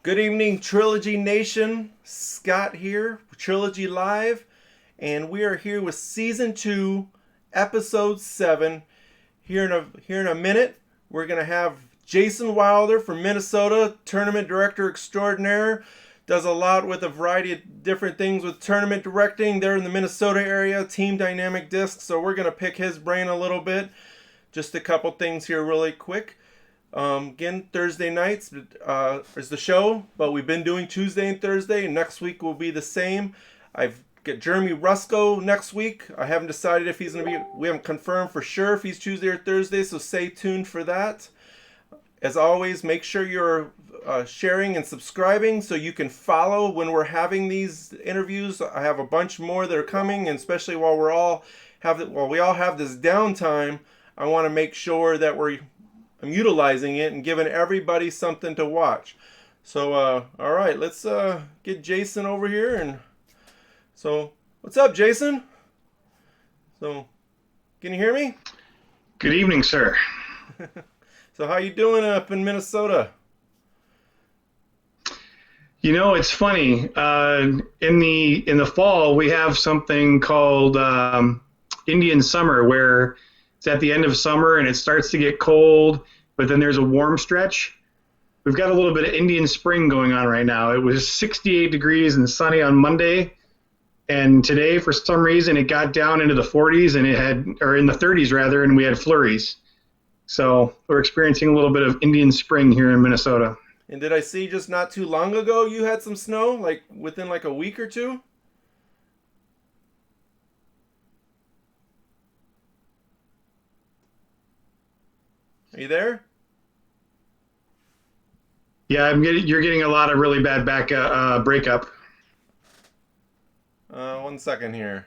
Good evening, Trilogy Nation. Scott here, Trilogy Live, and we are here with Season 2, Episode 7. Here in a minute, we're going to have Jason Wilder from Minnesota, Tournament Director Extraordinaire. Does a lot with a variety of different things with tournament directing. They're in the Minnesota area, Team DynamicDiscs, so we're going to pick his brain a little bit. Just a couple things here really quick. Again, Thursday nights is the show, but we've been doing Tuesday and Thursday, and next week will be the same. I've got Jeremy Rusko next week. I haven't decided if he's going to be, we haven't confirmed for sure if he's Tuesday or Thursday, so stay tuned for that. As always, make sure you're sharing and subscribing so you can follow when we're having these interviews. I have a bunch more that are coming, and especially while we all have this downtime, I want to make sure that I'm utilizing it and giving everybody something to watch. So, all right, let's get Jason over here. And so, what's up, Jason? So, can you hear me? Good evening, sir. So, how you doing up in Minnesota? You know, it's funny. In the fall, we have something called Indian summer, where it's at the end of summer and it starts to get cold, but then there's a warm stretch. We've got a little bit of Indian spring going on right now. It was 68 degrees and sunny on Monday, and today, for some reason, it got down into the 40s or in the 30s rather, and we had flurries. So we're experiencing a little bit of Indian spring here in Minnesota. And did I see just not too long ago you had some snow, like within like a week or two? Are you there? Yeah, you're getting a lot of really bad breakup. 1 second here.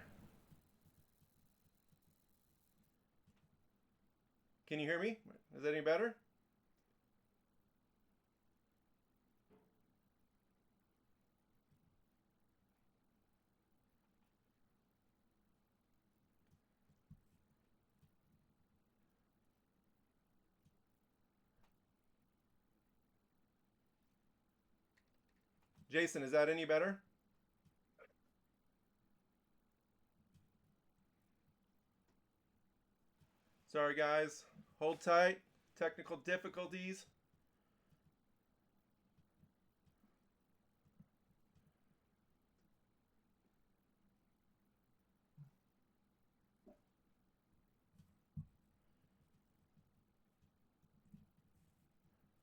Can you hear me? Is that any better? Jason, is that any better? Sorry, guys. Hold tight. Technical difficulties.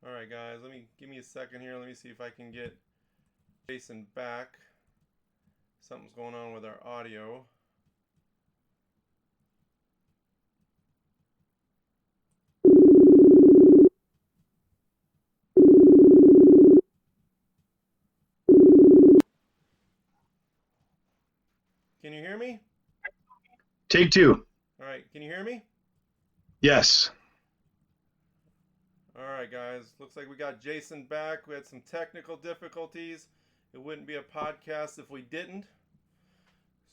All right, guys. Give me a second here. Let me see if I can get Jason back. Something's going on with our audio. Can you hear me? Take two. All right. Can you hear me? Yes. All right, guys. Looks like we got Jason back. We had some technical difficulties. It wouldn't be a podcast if we didn't.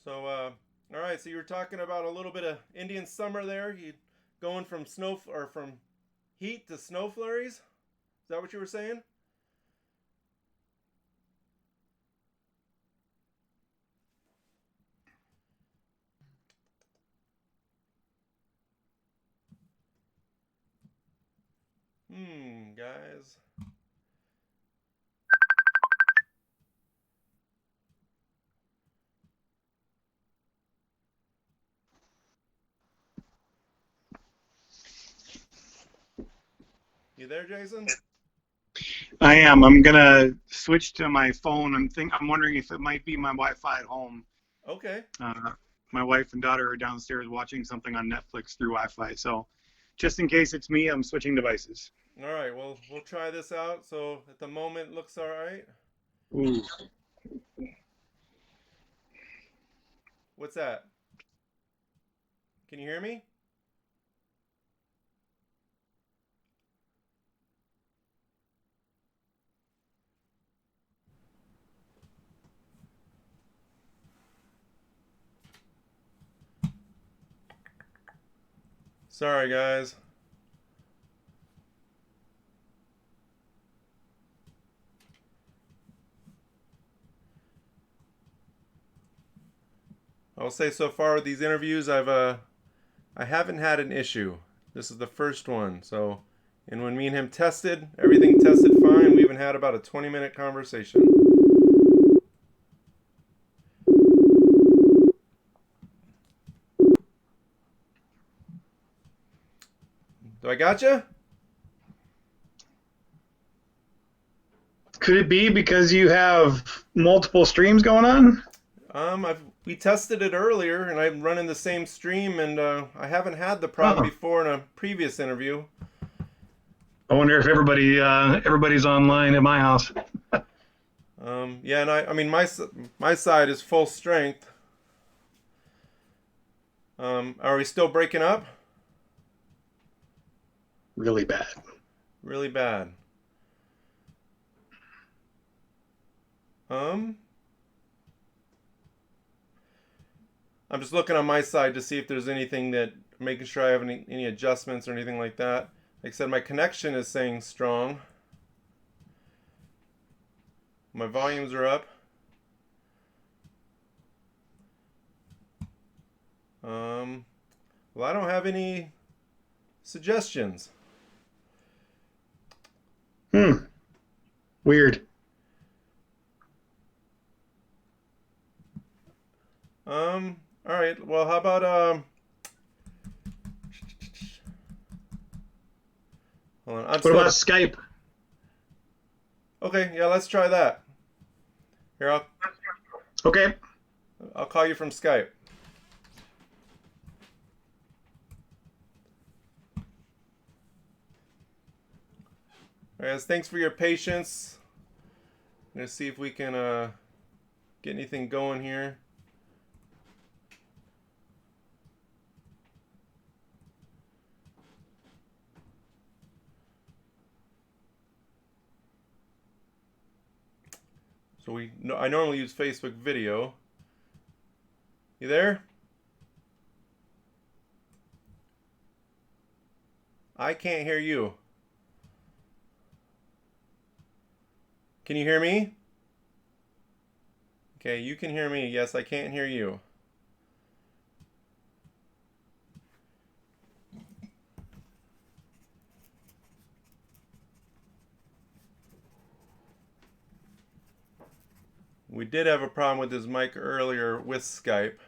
So, all right. So you were talking about a little bit of Indian summer there. You going from from heat to snow flurries. Is that what you were saying? Guys. You there, Jason? I am. I'm gonna switch to my phone. I'm wondering if it might be my Wi-Fi at home. Okay. My wife and daughter are downstairs watching something on Netflix through Wi-Fi. So, just in case it's me, I'm switching devices. All right. Well, we'll try this out. So at the moment, it looks all right. Ooh. What's that? Can you hear me? Sorry, guys. I'll say so far with these interviews, I haven't had an issue. This is the first one. So, and when me and him tested, everything tested fine. We even had about a 20-minute conversation. Do I gotcha? Could it be because you have multiple streams going on? We tested it earlier, and I'm running the same stream, and I haven't had the problem before in a previous interview. I wonder if everybody's online at my house. Yeah, and I mean my side is full strength. Are we still breaking up? Really bad. Really bad. I'm just looking on my side to see if there's anything that, making sure I have any adjustments or anything like that. Like I said, my connection is saying strong. My volumes are up. Well, I don't have any suggestions. Weird. All right. Well, how about hold on. What about Skype? Okay, yeah, let's try that. Here, Okay. I'll call you from Skype. All right, guys, thanks for your patience. I'm gonna see if we can get anything going here. So I normally use Facebook video. You there? I can't hear you. Can you hear me? Okay, you can hear me. Yes, I can't hear you. We did have a problem with his mic earlier with Skype.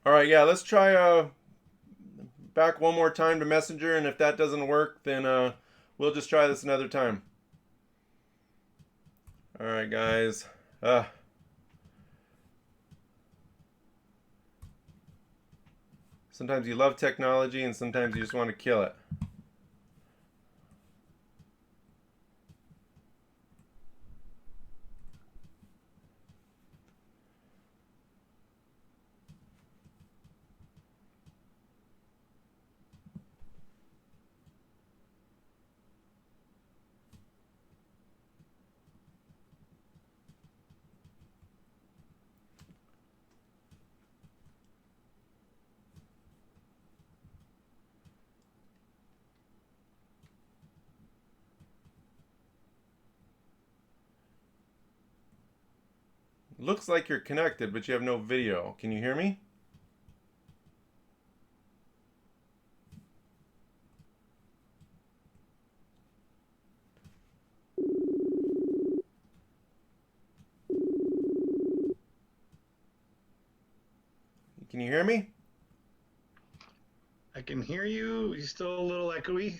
All right, yeah, let's try back one more time to Messenger, and if that doesn't work, then we'll just try this another time. All right, guys. Sometimes you love technology, and sometimes you just want to kill it. Looks like you're connected, but you have no video. Can you hear me? Can you hear me? I can hear you. You're still a little echoey.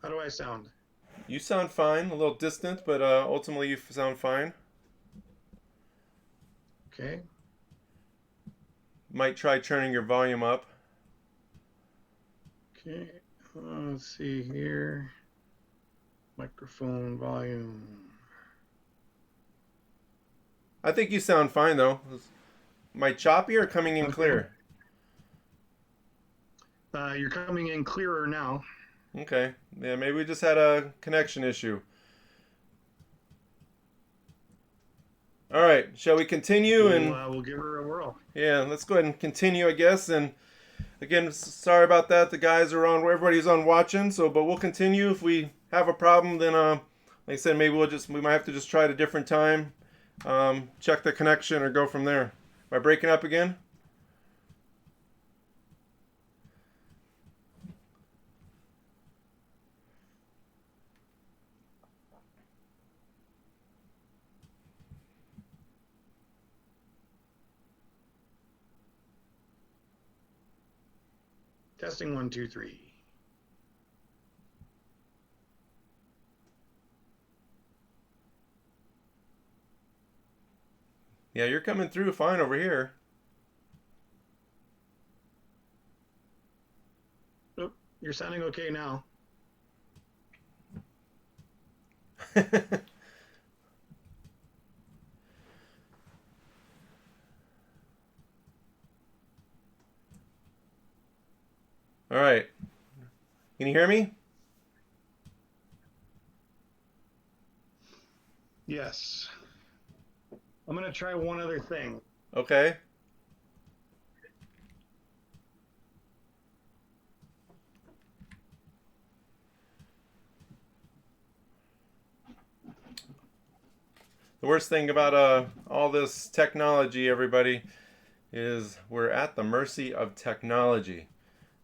How do I sound? You sound fine, a little distant, but ultimately you sound fine. Okay. Might try turning your volume up. Okay. Let's see here. Microphone volume. I think you sound fine though. Am I choppy or coming in clear? You're coming in clearer now. Okay. Yeah, maybe we just had a connection issue. All right. Shall we continue? We'll give her a whirl. Yeah, let's go ahead and continue, I guess. And again, sorry about that. The guys are on. Everybody's on watching. But we'll continue. If we have a problem, then like I said, maybe we might have to just try at a different time. Check the connection or go from there. Am I breaking up again? Testing 1, 2, 3. Yeah, you're coming through fine over here. Oh, you're sounding okay now. All right. Can you hear me? Yes. I'm going to try one other thing. Okay. The worst thing about all this technology, everybody, is we're at the mercy of technology.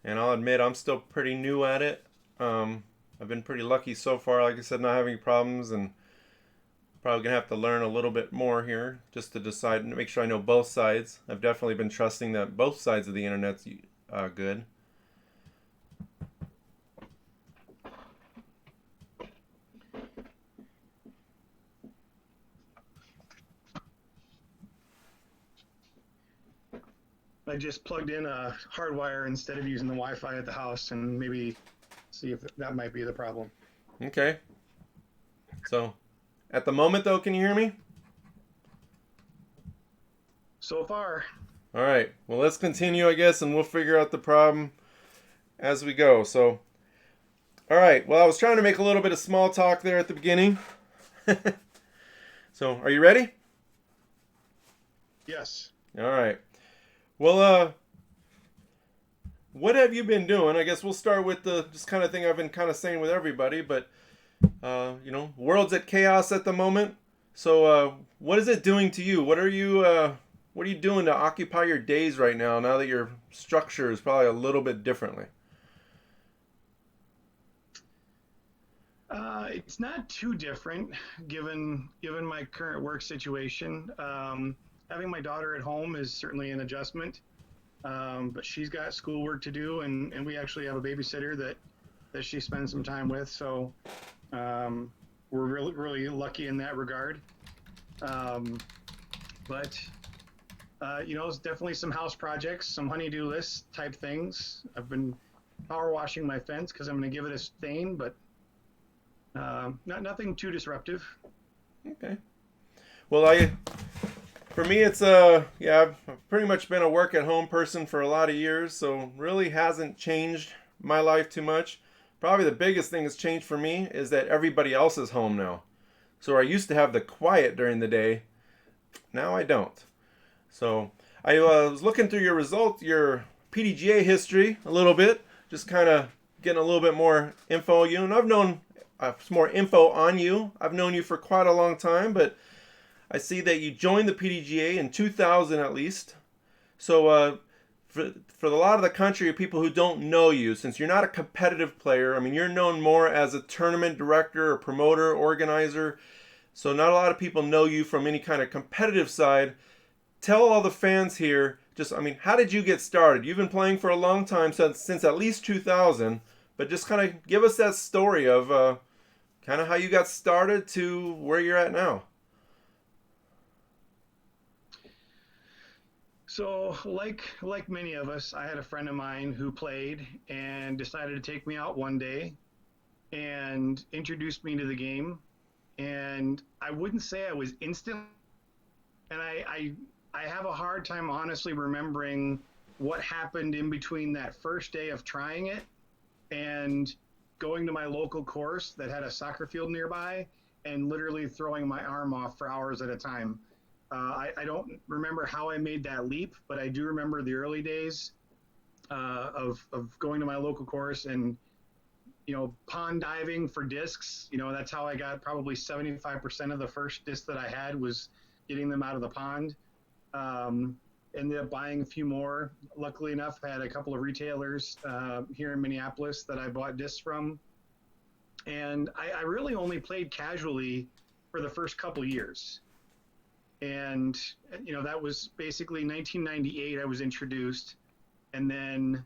And I'll admit I'm still pretty new at it. I've been pretty lucky so far, like I said, not having problems, and probably gonna have to learn a little bit more here just to decide and make sure I know both sides. I've definitely been trusting that both sides of the internet's good. I just plugged in a hardwire instead of using the Wi-Fi at the house, and maybe see if that might be the problem. Okay. So, at the moment though, can you hear me? So far. All right. Well, let's continue, I guess, and we'll figure out the problem as we go. So, all right. Well, I was trying to make a little bit of small talk there at the beginning. So, are you ready? Yes. All right. Well, what have you been doing? I guess we'll start with the just kind of thing I've been kind of saying with everybody, but world's at chaos at the moment. So, what is it doing to you? What are you doing to occupy your days right now that your structure is probably a little bit differently? It's not too different given my current work situation. Having my daughter at home is certainly an adjustment, but she's got schoolwork to do, and we actually have a babysitter that she spends some time with. So we're really lucky in that regard. But it's definitely some house projects, some honey-do list type things. I've been power washing my fence because I'm going to give it a stain, but nothing too disruptive. Okay. Well, for me, it's I've pretty much been a work at home person for a lot of years, so really hasn't changed my life too much. Probably the biggest thing that's changed for me is that everybody else is home now. So I used to have the quiet during the day. Now I don't. So I was looking through your results, your PDGA history a little bit, just kind of getting a little bit more info on you. And I've known some more info on you. I've known you for quite a long time, but I see that you joined the PDGA in 2000 at least. So for a lot of the country of people who don't know you, since you're not a competitive player, I mean, you're known more as a tournament director, or promoter, organizer. So not a lot of people know you from any kind of competitive side. Tell all the fans here, how did you get started? You've been playing for a long time, since at least 2000, but just kind of give us that story of kind of how you got started to where you're at now. So, like many of us, I had a friend of mine who played and decided to take me out one day and introduced me to the game. And I wouldn't say I was instant. And I have a hard time honestly remembering what happened in between that first day of trying it and going to my local course that had a soccer field nearby and literally throwing my arm off for hours at a time. I don't remember how I made that leap, but I do remember the early days of going to my local course and, pond diving for discs. That's how I got probably 75% of the first disc that I had was getting them out of the pond. Ended up buying a few more. Luckily enough, I had a couple of retailers here in Minneapolis that I bought discs from. And I really only played casually for the first couple years. And, that was basically 1998 I was introduced. And then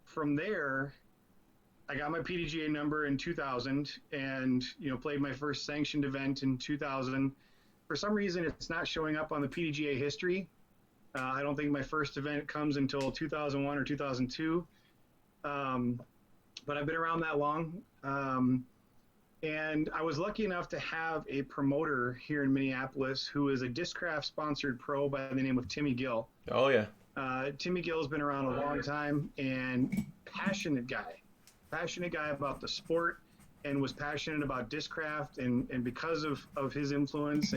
from there, I got my PDGA number in 2000 and, played my first sanctioned event in 2000. For some reason, it's not showing up on the PDGA history. I don't think my first event comes until 2001 or 2002. But I've been around that long. And I was lucky enough to have a promoter here in Minneapolis who is a Discraft sponsored pro by the name of Timmy Gill. Oh, yeah. Timmy Gill's been around a long time and passionate guy about the sport and was passionate about Discraft. And because of his influence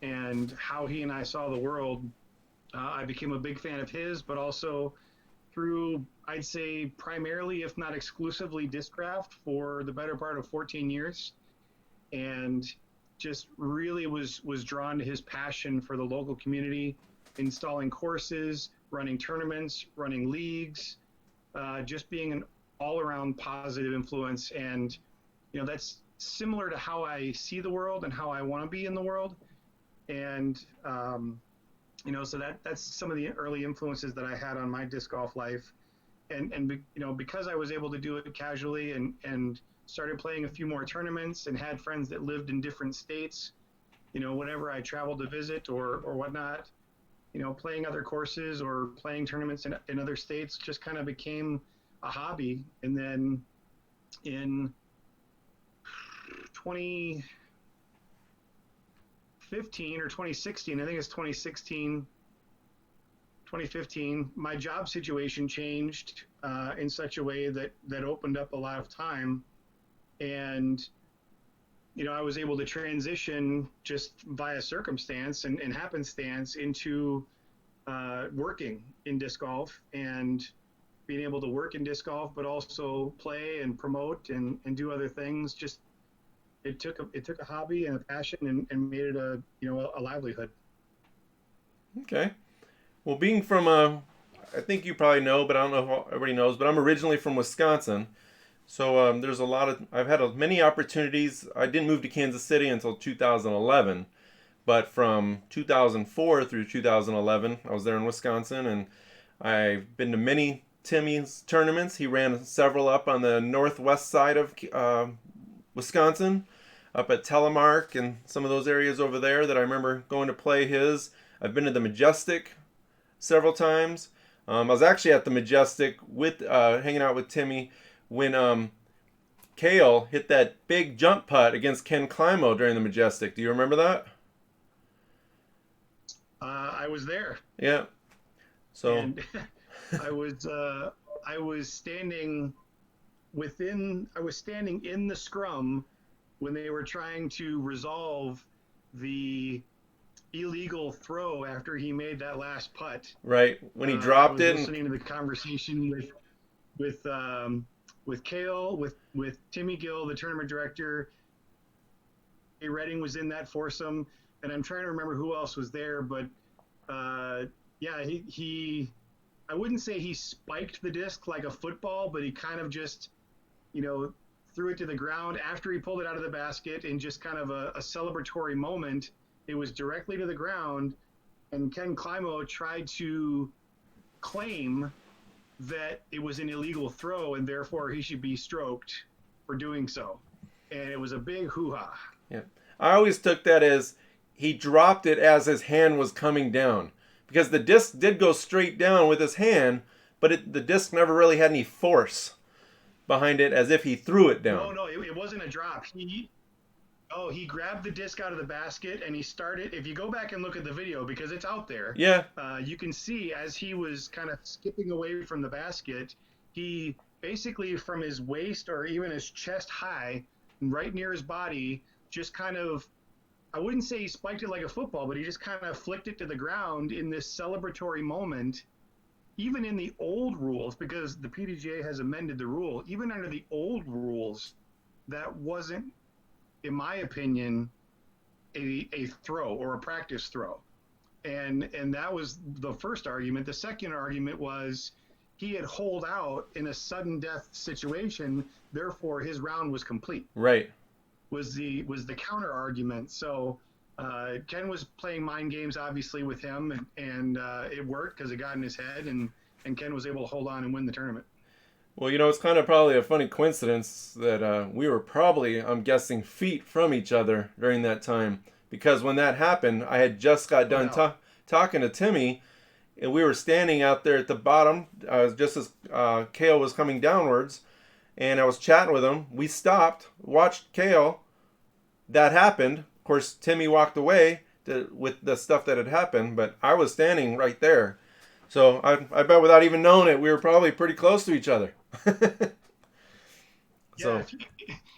and how he and I saw the world, I became a big fan of his, but also through, I'd say, primarily, if not exclusively, Discraft for the better part of 14 years, and just really was drawn to his passion for the local community, installing courses, running tournaments, running leagues, just being an all-around positive influence. And, that's similar to how I see the world and how I want to be in the world. And, so that's some of the early influences that I had on my disc golf life. And because I was able to do it casually and started playing a few more tournaments and had friends that lived in different states, whenever I traveled to visit or whatnot, playing other courses or playing tournaments in other states just kind of became a hobby. And then in 2015 or 2016, I think it's 2015, my job situation changed in such a way that opened up a lot of time. And, I was able to transition just via circumstance and happenstance into working in disc golf and being able to work in disc golf, but also play and promote and do other things. Just it took a hobby and a passion and made it a livelihood. Okay. Well, being from I think you probably know, but I don't know if everybody knows, but I'm originally from Wisconsin. So there's I've had many opportunities. I didn't move to Kansas City until 2011, but from 2004 through 2011, I was there in Wisconsin, and I've been to many Timmy's tournaments. He ran several up on the northwest side of Wisconsin, up at Telemark and some of those areas over there that I remember going to play his. I've been to the Majestic several times. I was actually at the Majestic with hanging out with Timmy when Kale hit that big jump putt against Ken Climo during the Majestic. Do you remember that? I was there. Yeah. So and I was standing in the scrum when they were trying to resolve the illegal throw after he made that last putt. Right, when he dropped it. Listening to the conversation with Kale, with Timmy Gill, the tournament director. Redding was in that foursome, and I'm trying to remember who else was there, but he I wouldn't say he spiked the disc like a football, but he kind of just threw it to the ground after he pulled it out of the basket in just kind of a celebratory moment. It was directly to the ground, and Ken Climo tried to claim that it was an illegal throw and therefore he should be stroked. for doing so. And it was a big hoo-ha. Yeah. I always took that as he dropped it as his hand was coming down. Because the disc did go straight down with his hand, but the disc never really had any force behind it, as if he threw it down. No, it wasn't a drop. He grabbed the disc out of the basket and he started. If you go back and look at the video, because it's out there, Yeah. You can see as he was kind of skipping away from the basket, he basically from his waist or even his chest high, right near his body, just kind of, I wouldn't say he spiked it like a football, but he just kind of flicked it to the ground in this celebratory moment. Even in the old rules, because the PDGA has amended the rule, even under the old rules, that wasn't, in my opinion, a throw or a practice throw. And that was the first argument. The second argument was he had holed out in a sudden death situation, therefore his round was complete. Right. Was the counter argument. So Ken was playing mind games, obviously, with him, and it worked because it got in his head, and Ken was able to hold on and win the tournament. Well, it's kind of probably a funny coincidence that we were probably, I'm guessing, feet from each other during that time. Because when that happened, I had just got done talking to Timmy, and we were standing out there at the bottom, just as Kale was coming downwards, and I was chatting with him. We stopped, watched Kale. That happened. Of course, Timmy walked away with the stuff that had happened, but I was standing right there. So I bet without even knowing it, we were probably pretty close to each other. Yeah,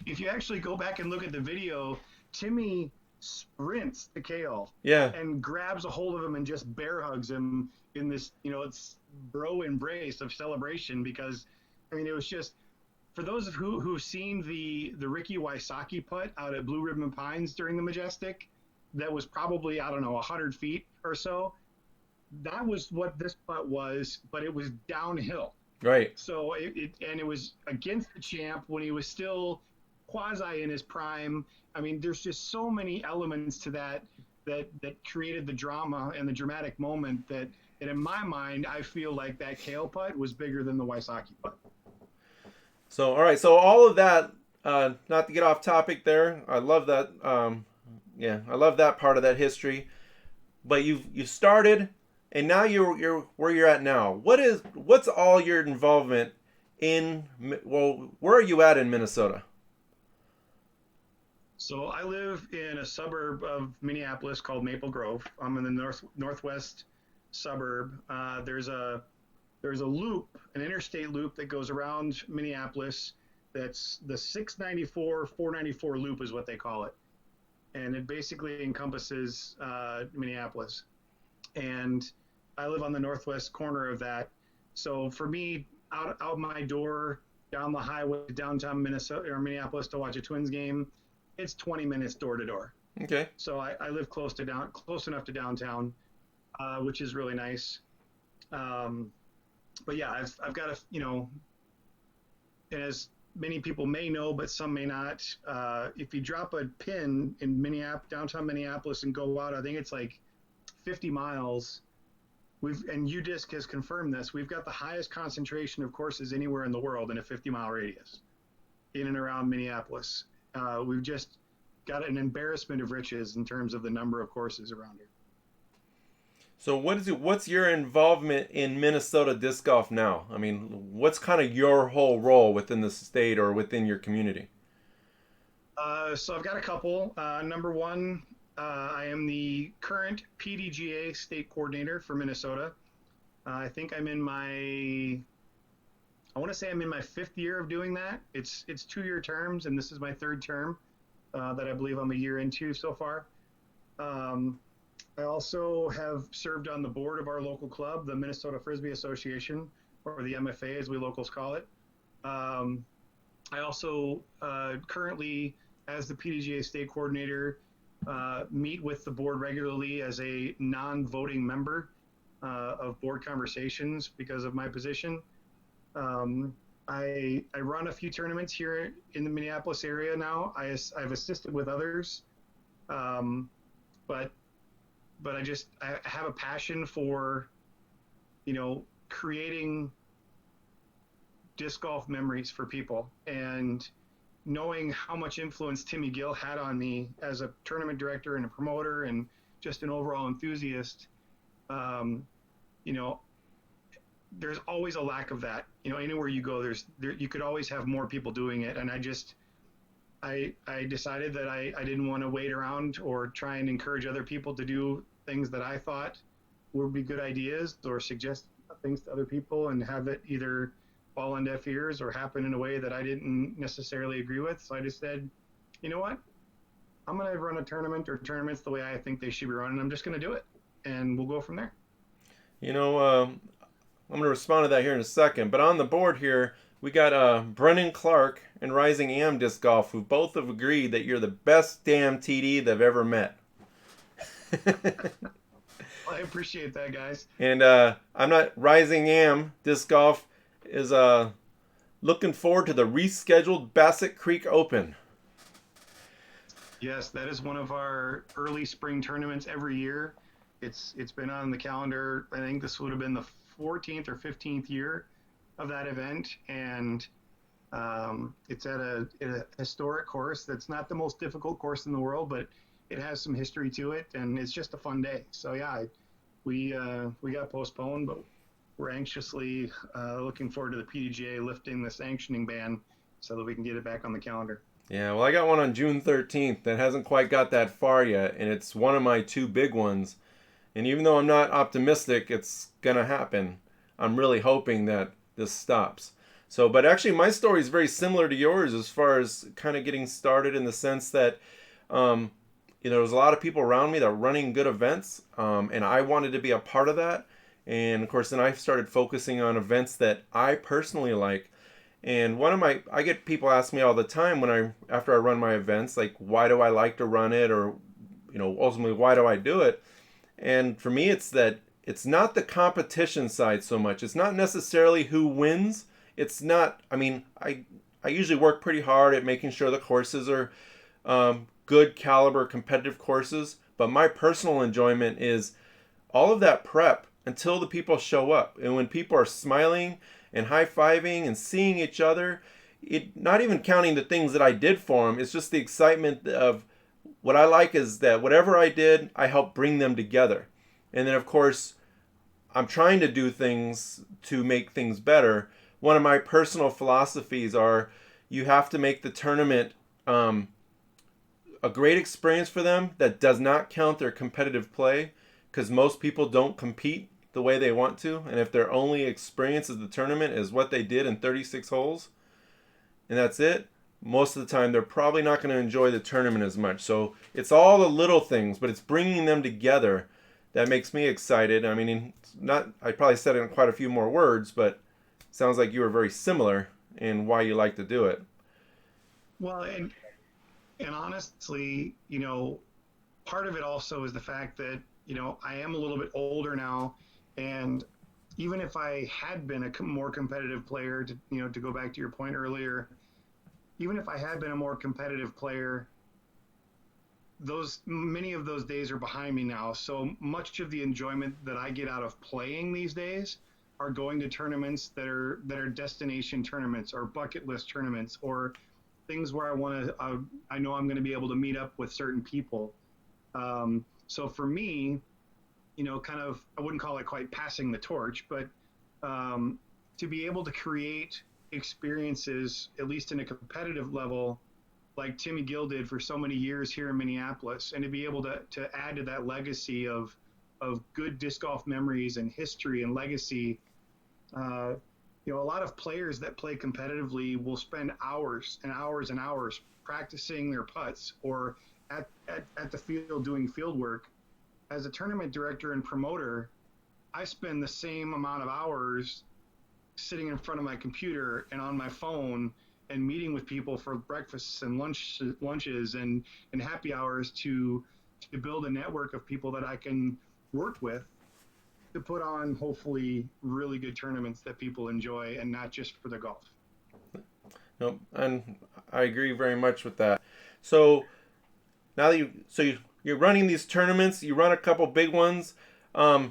if you actually go back and look at the video, Timmy sprints to Kale, and grabs a hold of him and just bear hugs him in this, it's bro embrace of celebration. Because, I mean, it was just, for those of who've seen the Ricky Wysocki putt out at Blue Ribbon Pines during the Majestic, that was probably, 100 feet or so. That was what this putt was, but it was downhill. Right. So it was against the champ when he was still quasi in his prime. I mean, there's just so many elements to that created the drama and the dramatic moment that in my mind, I feel like that Kale putt was bigger than the Wysocki putt. So, all right. So all of that, not to get off topic there, I love that. I love that part of that history. But you started, and now you're where you're at now. What's all your involvement in? Well, where are you at in Minnesota? So I live in a suburb of Minneapolis called Maple Grove. I'm in the northwest suburb. There's a loop, an interstate loop that goes around Minneapolis. That's the 494 loop is what they call it. And it basically encompasses Minneapolis. And I live on the northwest corner of that. So for me, out my door, down the highway, downtown Minnesota or Minneapolis to watch a Twins game, it's 20 minutes door to door. Okay. So I live close enough to downtown, which is really nice. But yeah, I've got and as many people may know, but some may not, if you drop a pin in downtown Minneapolis and go out, I think it's like 50 miles. And UDisc has confirmed this. We've got the highest concentration of courses anywhere in the world in a 50-mile radius in and around Minneapolis. We've just got an embarrassment of riches in terms of the number of courses around here. So what's your involvement in Minnesota disc golf now? I mean, what's kind of your whole role within the state or within your community? So I've got a couple. Number one, I am the current PDGA state coordinator for Minnesota. I think I'm in my 5th year of doing that. It's 2-year terms, and this is my 3rd term that I believe I'm a year into so far. I also have served on the board of our local club, the Minnesota Frisbee Association, or the MFA as we locals call it. I also currently, as the PDGA state coordinator, meet with the board regularly as a non-voting member of board conversations because of my position. I run a few tournaments here in the Minneapolis area now. I've assisted with others, but I have a passion for, creating disc golf memories for people. And knowing how much influence Timmy Gill had on me as a tournament director and a promoter and just an overall enthusiast, you know, there's always a lack of that. You know, anywhere you go, you could always have more people doing it. And I decided that I didn't want to wait around or try and encourage other people to do things that I thought would be good ideas or suggest things to other people and have it either fall on deaf ears or happen in a way that I didn't necessarily agree with. So I just said, you know what? I'm going to run a tournament or tournaments the way I think they should be run. I'm just going to do it, and we'll go from there. You know, I'm going to respond to that here in a second. But on the board here, we got Brennan Clark and Rising Am Disc Golf, who both have agreed that you're the best damn TD they've ever met. Well, I appreciate that, guys. And I'm not Rising Am Disc Golf is looking forward to the rescheduled Bassett Creek Open. Yes, that is one of our early spring tournaments every year. It's been on the calendar. I think this would have been the 14th or 15th year of that event, and it's at a historic course that's not the most difficult course in the world, but it has some history to it, and it's just a fun day. So yeah, we got postponed, but we're anxiously looking forward to the PDGA lifting the sanctioning ban so that we can get it back on the calendar. Yeah, well, I got one on June 13th that hasn't quite got that far yet, and it's one of my two big ones. And even though I'm not optimistic it's going to happen, I'm really hoping that this stops. So, but actually my story is very similar to yours as far as kind of getting started, in the sense that, there's a lot of people around me that are running good events, and I wanted to be a part of that. And of course, then I started focusing on events that I personally like. And I get people ask me all the time after I run my events, like, why do I like to run it? Or, ultimately, why do I do it? And for me, it's that it's not the competition side so much. It's not necessarily who wins. It's not, I usually work pretty hard at making sure the courses are good caliber competitive courses. But my personal enjoyment is all of that prep until the people show up. And when people are smiling and high-fiving and seeing each other, not even counting the things that I did for them, it's just the excitement of what I like is that whatever I did, I helped bring them together. And then, of course, I'm trying to do things to make things better. One of my personal philosophies are you have to make the tournament a great experience for them that does not count their competitive play, because most people don't compete the way they want to, and if their only experience of the tournament is what they did in 36 holes, and that's it, most of the time they're probably not going to enjoy the tournament as much. So it's all the little things, but it's bringing them together that makes me excited. I probably said it in quite a few more words, but it sounds like you were very similar in why you like to do it. Well, and honestly, part of it also is the fact that, I am a little bit older now. And even if I had been a more competitive player, to go back to your point earlier, even if I had been a more competitive player, many of those days are behind me now. So much of the enjoyment that I get out of playing these days are going to tournaments that are destination tournaments or bucket list tournaments or things where I know I'm going to be able to meet up with certain people. So for me, I wouldn't call it quite passing the torch, but to be able to create experiences, at least in a competitive level, like Timmy Gill did for so many years here in Minneapolis, and to be able to add to that legacy of good disc golf memories and history and legacy. A lot of players that play competitively will spend hours and hours and hours practicing their putts or at the field doing field work. As a tournament director and promoter, I spend the same amount of hours sitting in front of my computer and on my phone and meeting with people for breakfasts and lunches and happy hours to build a network of people that I can work with to put on hopefully really good tournaments that people enjoy and not just for the golf. No, and I agree very much with that. So now that you're running these tournaments, you run a couple big ones. You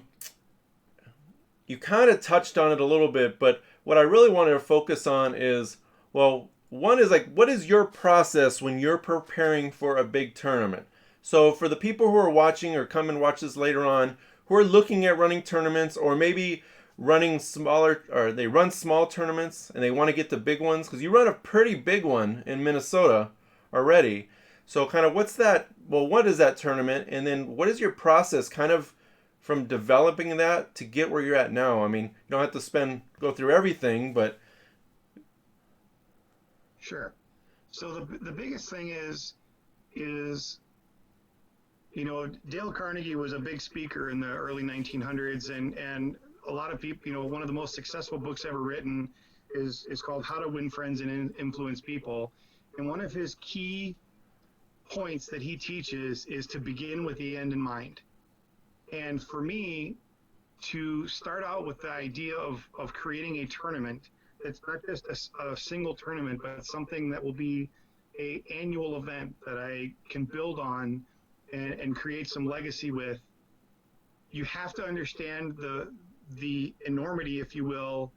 kind of touched on it a little bit, but what I really wanted to focus on is, well, one is like, what is your process when you're preparing for a big tournament? So for the people who are watching or come and watch this later on, who are looking at running tournaments or maybe running smaller, or they run small tournaments and they want to get to big ones, because you run a pretty big one in Minnesota already. So kind of what's that, well, what is that tournament? And then what is your process kind of from developing that to get where you're at now? I mean, you don't have to go through everything, but Sure. So the biggest thing is Dale Carnegie was a big speaker in the early 1900s, and a lot of people, one of the most successful books ever written is called How to Win Friends and Influence People. And one of his key points that he teaches is to begin with the end in mind. And for me, to start out with the idea of creating a tournament that's not just a single tournament, but something that will be a annual event that I can build on and create some legacy with, you have to understand the enormity, if you will,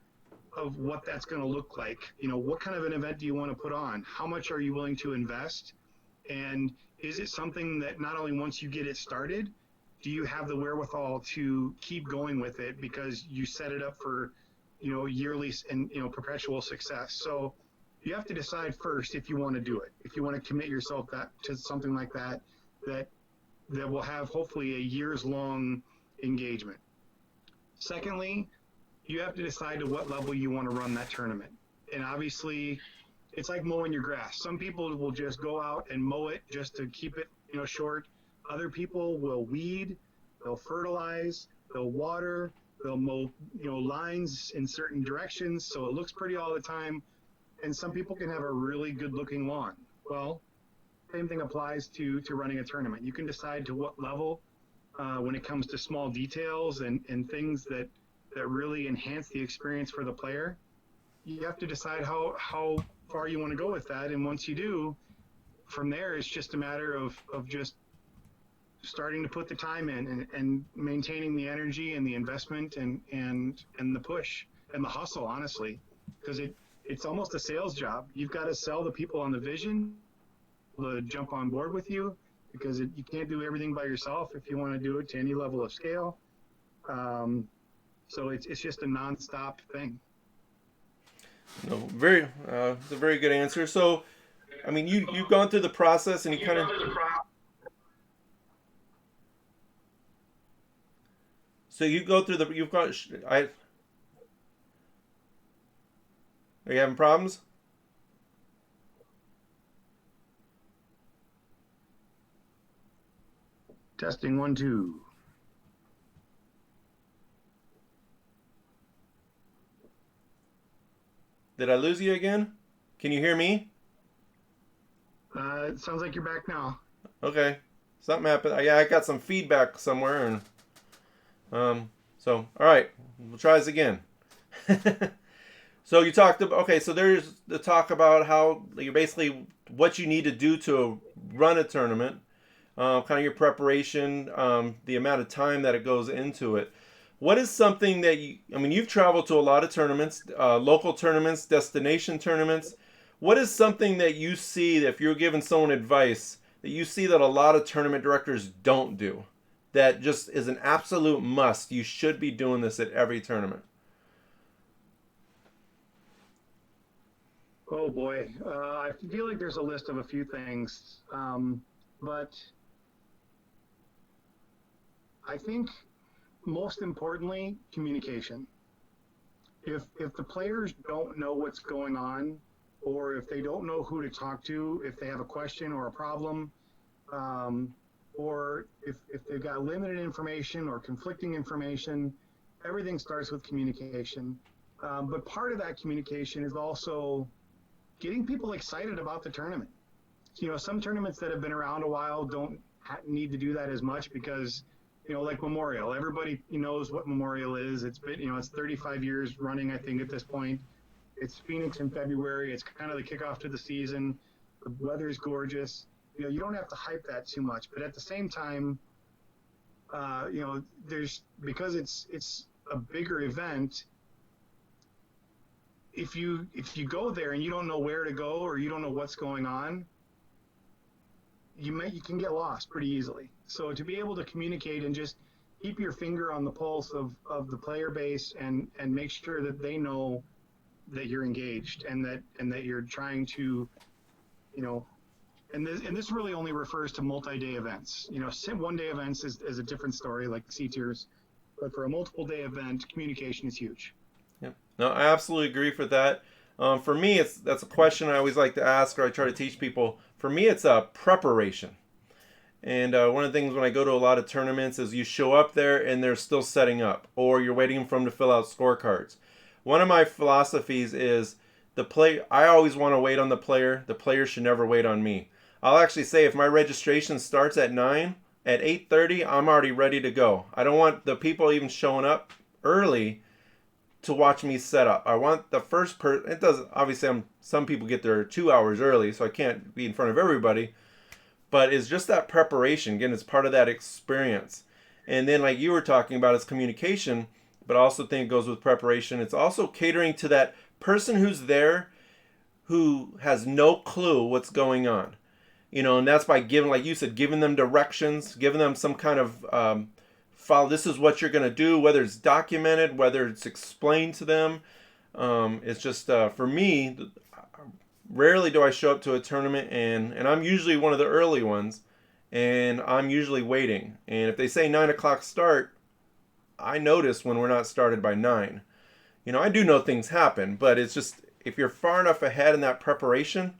of what that's going to look like. What kind of an event do you want to put on? How much are you willing to invest? And is it something that not only once you get it started, do you have the wherewithal to keep going with it because you set it up for, yearly and, perpetual success? So you have to decide first if you want to do it, if you want to commit yourself to something like that will have hopefully a years long engagement. Secondly, you have to decide to what level you want to run that tournament. And obviously, it's like mowing your grass. Some people will just go out and mow it just to keep it, short. Other people will weed, they'll fertilize, they'll water, they'll mow, lines in certain directions so it looks pretty all the time. And some people can have a really good looking lawn. Well, same thing applies to running a tournament. You can decide to what level when it comes to small details and things that really enhance the experience for the player. You have to decide how far you want to go with that. And once you do, from there, it's just a matter of just starting to put the time in and maintaining the energy and the investment and the push and the hustle, honestly, because it's almost a sales job. You've got to sell the people on the vision to jump on board with you, because you can't do everything by yourself if you want to do it to any level of scale. So it's just a nonstop thing. no, it's a very good answer. So, I mean, you've gone through the process and you kind of. So you go through you've got. Are you having problems? Testing 1, 2. Did I lose you again? Can you hear me? It sounds like you're back now. Okay. Something happened. Yeah, I got some feedback somewhere, and so all right, we'll try this again. So you talked about, okay, so there's the talk about how you're basically what you need to do to run a tournament, kind of your preparation, the amount of time that it goes into it. What is something that you've traveled to a lot of tournaments, local tournaments, destination tournaments. What is something that you see that if you're giving someone advice that you see that a lot of tournament directors don't do, that just is an absolute must? You should be doing this at every tournament. Oh boy, I feel like there's a list of a few things, but I think most importantly, communication. If the players don't know what's going on, or if they don't know who to talk to, if they have a question or a problem, or if they've got limited information or conflicting information, everything starts with communication. But part of that communication is also getting people excited about the tournament. Some tournaments that have been around a while don't need to do that as much because, like Memorial, everybody knows what Memorial is. It's been, it's 35 years running, I think, at this point. It's Phoenix in February. It's kind of the kickoff to the season. The weather is gorgeous. You don't have to hype that too much, but at the same time, because it's a bigger event, if you go there and you don't know where to go or you don't know what's going on, you can get lost pretty easily. So to be able to communicate and just keep your finger on the pulse of the player base and make sure that they know that you're engaged and that you're trying to, and this really only refers to multi-day events. One-day events is a different story, like C tiers, but for a multiple-day event, communication is huge. Yeah. No, I absolutely agree with that. For me, that's a question I always like to ask, or I try to teach people. For me, it's a preparation. And one of the things when I go to a lot of tournaments is you show up there and they're still setting up, or you're waiting for them to fill out scorecards. One of my philosophies is I always want to wait on the player. The player should never wait on me. I'll actually say if my registration starts at 9, at 8:30, I'm already ready to go. I don't want the people even showing up early to watch me set up. I want the first person. It doesn't, obviously, some people get there 2 hours early, so I can't be in front of everybody. But it's just that preparation. Again, it's part of that experience. And then, like you were talking about, it's communication, but I also think it goes with preparation. It's also catering to that person who's there who has no clue what's going on. And that's by giving, like you said, giving them directions, giving them some kind of follow. This is what you're going to do, whether it's documented, whether it's explained to them. It's just, for me, rarely do I show up to a tournament, and I'm usually one of the early ones, and I'm usually waiting. And if they say 9 o'clock start, I notice when we're not started by 9. I do know things happen, but it's just, if you're far enough ahead in that preparation,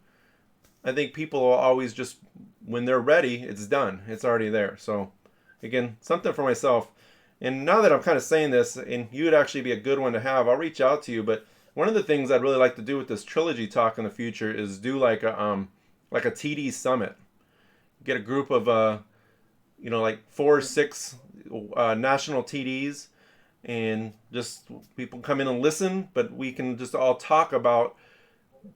I think people will always just, when they're ready, it's done. It's already there. So, again, something for myself. And now that I'm kind of saying this, and you would actually be a good one to have, I'll reach out to you. But one of the things I'd really like to do with this Trilogy Talk in the future is do like a TD summit. Get a group of like 4 or 6 national TDs, and just people come in and listen. But we can just all talk about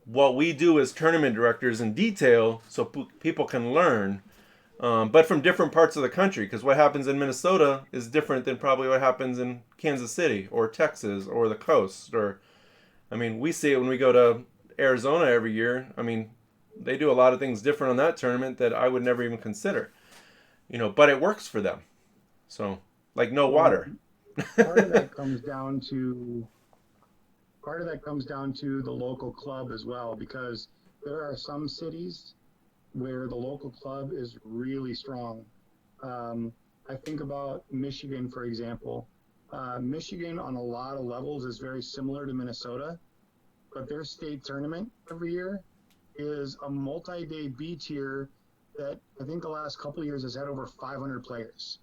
what we do as tournament directors in detail, so people can learn. But from different parts of the country, because what happens in Minnesota is different than probably what happens in Kansas City or Texas or the coast. We see it when we go to Arizona every year. They do a lot of things different on that tournament that I would never even consider. But it works for them. So, like no water. Part of that comes down to the local club as well, because there are some cities where the local club is really strong. I think about Michigan, for example. Michigan on a lot of levels is very similar to Minnesota, but their state tournament every year is a multi-day B tier that I think the last couple of years has had over 500 players.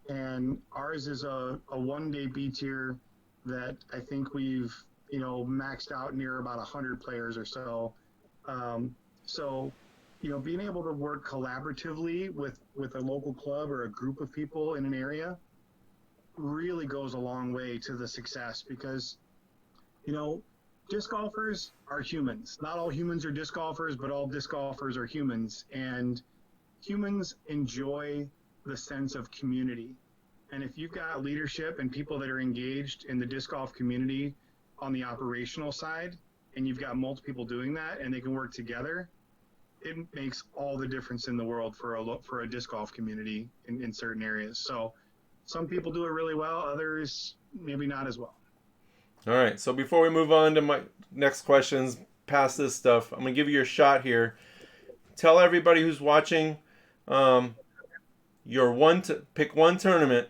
And ours is a one-day B tier that I think we've, maxed out near about 100 players or so. Being able to work collaboratively with a local club or a group of people in an area really goes a long way to the success, because, disc golfers are humans. Not all humans are disc golfers, but all disc golfers are humans. And humans enjoy the sense of community. And if you've got leadership and people that are engaged in the disc golf community on the operational side, and you've got multiple people doing that and they can work together, it makes all the difference in the world for a disc golf community in certain areas. So some people do it really well, others maybe not as well. All right, so before we move on to my next questions, past this stuff, I'm going to give you your shot here. Tell everybody who's watching pick one tournament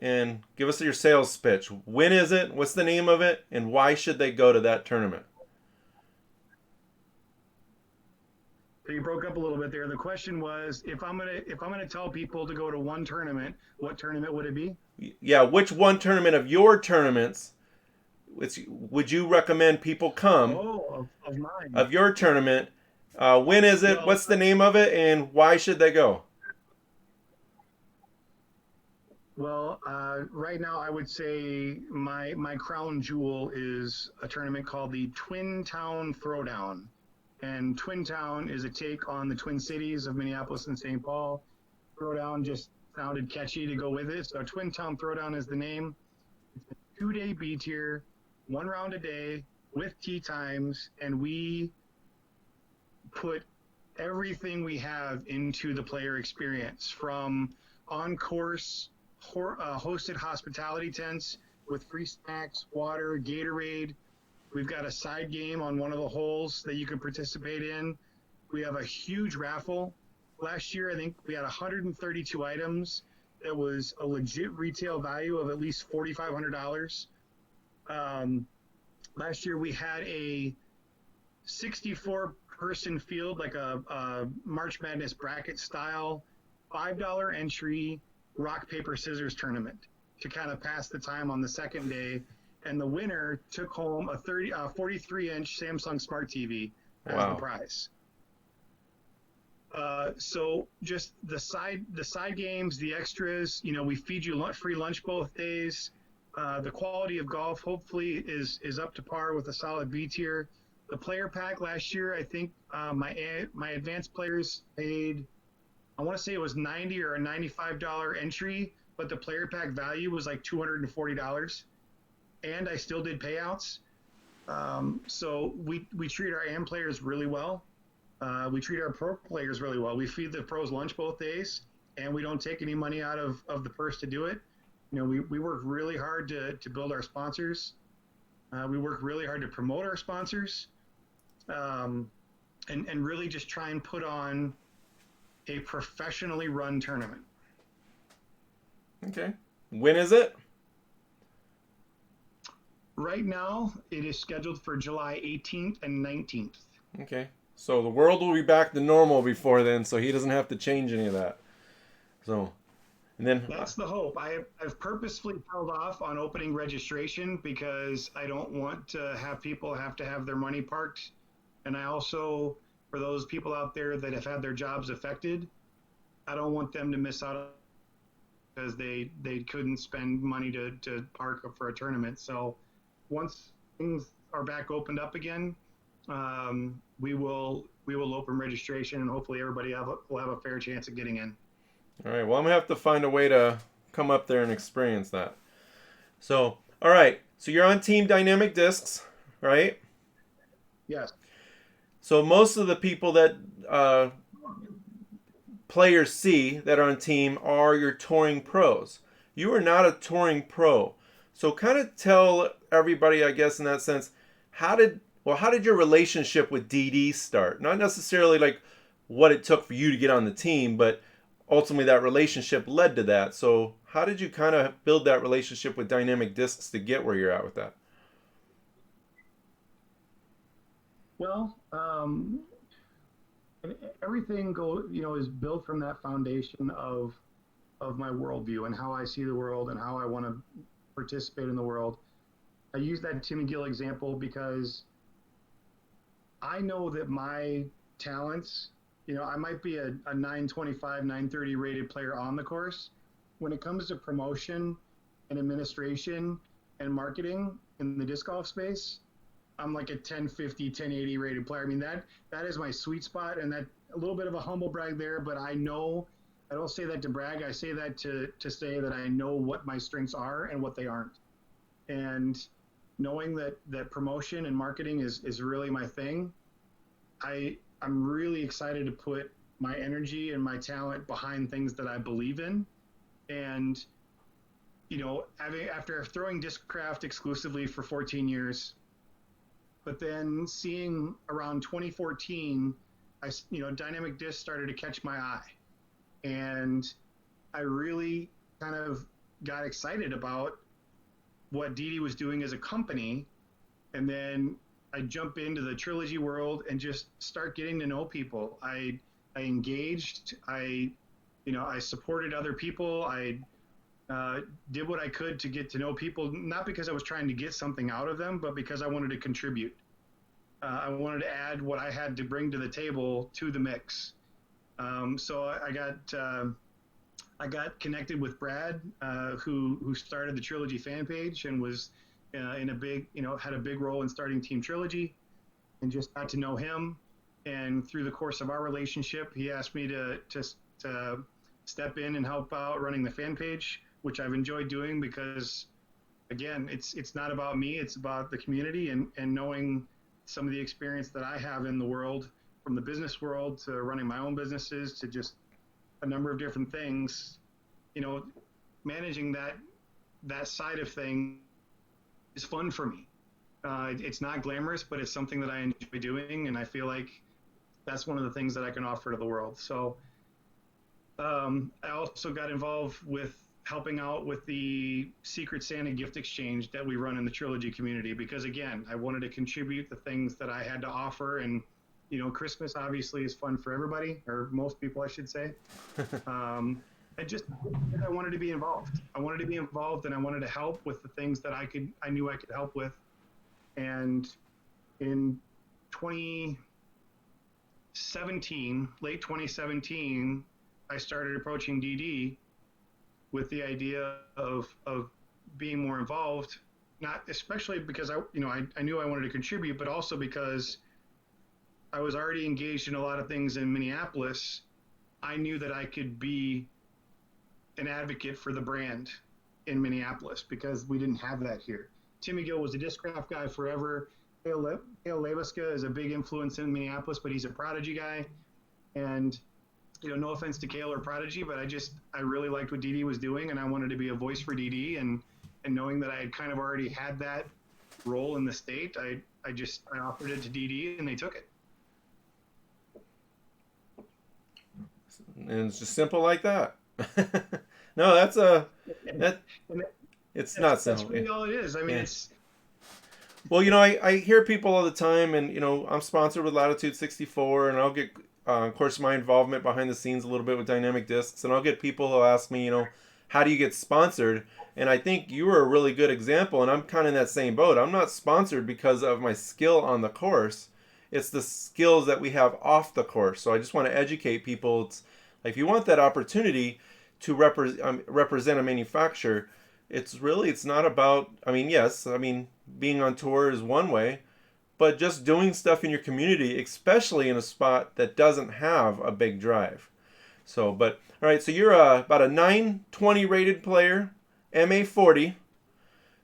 and give us your sales pitch. When is it? What's the name of it? And why should they go to that tournament? So you broke up a little bit there. The question was, if I'm gonna tell people to go to one tournament, what tournament would it be? Yeah, which one tournament of your tournaments would you recommend people come? Oh, of mine. Of your tournament. When is it? What's the name of it? And why should they go? Well, right now I would say my crown jewel is a tournament called the Twin Town Throwdown. And Twin Town is a take on the Twin Cities of Minneapolis and St. Paul. Throwdown just sounded catchy to go with it. So Twin Town Throwdown is the name. It's a 2-day B tier, one round a day with tee times, and we put everything we have into the player experience, from on-course hosted hospitality tents with free snacks, water, Gatorade. We've got a side game on one of the holes that you can participate in. We have a huge raffle. Last year, I think we had 132 items. It was a legit retail value of at least $4,500. Last year, we had a 64-person field, like a March Madness bracket style, $5 entry rock, paper, scissors tournament to kind of pass the time on the second day. And the winner took home a 43-inch Samsung Smart TV as the prize. So just the side games, the extras, we feed you free lunch both days. The quality of golf hopefully is up to par with a solid B tier. The player pack last year, I think my advanced players paid, I want to say it was $90 or a $95 entry, but the player pack value was like $240. And I still did payouts. So we treat our AM players really well. We treat our pro players really well. We feed the pros lunch both days, and we don't take any money out of the purse to do it. We work really hard to build our sponsors. We work really hard to promote our sponsors, and really just try and put on a professionally run tournament. Okay. When is it? Right now, it is scheduled for July 18th and 19th. Okay. So the world will be back to normal before then, so he doesn't have to change any of that. So, and then... That's the hope. I've purposefully held off on opening registration because I don't want to have people have to have their money parked. And I also, for those people out there that have had their jobs affected, I don't want them to miss out because they couldn't spend money to park for a tournament. So once things are back opened up again, we will open registration, and hopefully everybody will have a fair chance of getting in. All right. Well, I'm gonna have to find a way to come up there and experience that. So, all right. So you're on Team DynamicDiscs, right? Yes. So most of the people that players see that are on team are your touring pros. You are not a touring pro. So kind of tell everybody, I guess, in that sense, how did your relationship with DD start? Not necessarily like what it took for you to get on the team, but ultimately that relationship led to that. So how did you kind of build that relationship with DynamicDiscs to get where you're at with that? Well, everything is built from that foundation of my worldview and how I see the world and how I want to participate in the world. I use that Tim Gill example because I know that my talents, I might be a 925, 930 rated player on the course. When it comes to promotion and administration and marketing in the disc golf space, I'm like a 1050, 1080 rated player. I mean, that is my sweet spot, and that a little bit of a humble brag there, but I know, I don't say that to brag. I say that to say that I know what my strengths are and what they aren't. And knowing that promotion and marketing is really my thing, I'm really excited to put my energy and my talent behind things that I believe in. And, after throwing Discraft exclusively for 14 years, but then seeing around 2014, DynamicDiscs started to catch my eye. And I really kind of got excited about what DD was doing as a company. And then I jump into the Trilogy world and just start getting to know people. I engaged. I supported other people. I did what I could to get to know people, not because I was trying to get something out of them, but because I wanted to contribute. I wanted to add what I had to bring to the table to the mix. So I got connected with Brad, who started the Trilogy fan page and was in a big, had a big role in starting Team Trilogy, and just got to know him. And through the course of our relationship, he asked me to step in and help out running the fan page, which I've enjoyed doing because again, it's not about me, it's about the community, and knowing some of the experience that I have in the world, from the business world to running my own businesses to just a number of different things, managing that side of things is fun for me. It's not glamorous, but it's something that I enjoy doing, and I feel like that's one of the things that I can offer to the world. So I also got involved with helping out with the Secret Santa gift exchange that we run in the Trilogy community, because again, I wanted to contribute the things that I had to offer. And Christmas obviously is fun for everybody, or most people I should say. I wanted to be involved. I wanted to be involved, and I wanted to help with the things that I knew I could help with. And in 2017, late 2017, I started approaching DD with the idea of being more involved, not especially because I knew I wanted to contribute, but also because I was already engaged in a lot of things in Minneapolis. I knew that I could be an advocate for the brand in Minneapolis because we didn't have that here. Timmy Gill was a Discraft guy forever. Hale Leviska is a big influence in Minneapolis, but he's a Prodigy guy. And no offense to Kale or Prodigy, but I really liked what DD was doing, and I wanted to be a voice for DD. And knowing that I had kind of already had that role in the state, I offered it to DD, and they took it. And it's just simple like that. No, it's not simple. That's really all it is. I mean, it's. Well, I hear people all the time, and I'm sponsored with Latitude 64, and I'll get, of course, my involvement behind the scenes a little bit with DynamicDiscs, and I'll get people who ask me, how do you get sponsored? And I think you were a really good example, and I'm kind of in that same boat. I'm not sponsored because of my skill on the course. It's the skills that we have off the course. So I just want to educate people. It's like, if you want that opportunity to represent a manufacturer, it's not about, being on tour is one way, but just doing stuff in your community, especially in a spot that doesn't have a big drive. So, all right, so you're about a 920 rated player, MA40.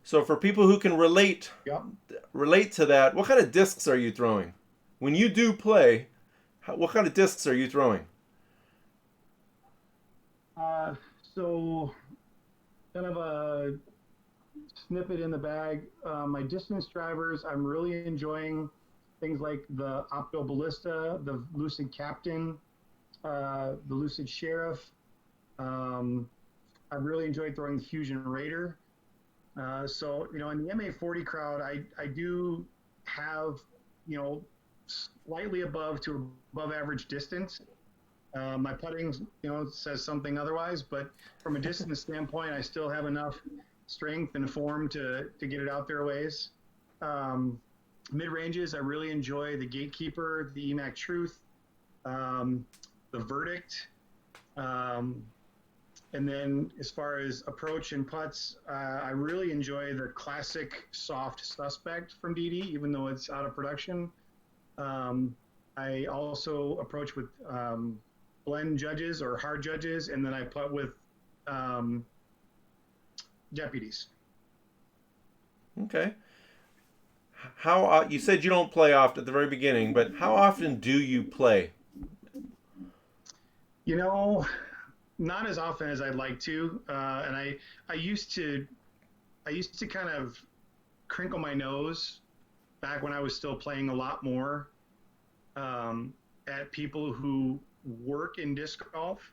So for people who can relate to that, what kind of discs are you throwing? When you do play, what kind of discs are you throwing? So kind of a snippet in the bag. My distance drivers, I'm really enjoying things like the Opto Ballista, the Lucid Captain, the Lucid Sheriff. I've really enjoyed throwing the Fusion Raider. So, in the MA40 crowd, I do have, slightly above to above average distance. My putting, says something otherwise, but from a distance standpoint, I still have enough strength and form to get it out there a ways. Mid-ranges, I really enjoy the Gatekeeper, the EMAC Truth, the Verdict. And then as far as approach and putts, I really enjoy the classic soft Suspect from DD, even though it's out of production. I also approach with blend judges or hard judges, and then I putt with deputies. Okay. How you said you don't play often at the very beginning, but how often do you play? Not as often as I'd like to, and I used to kind of crinkle my nose back when I was still playing a lot more at people who work in disc golf,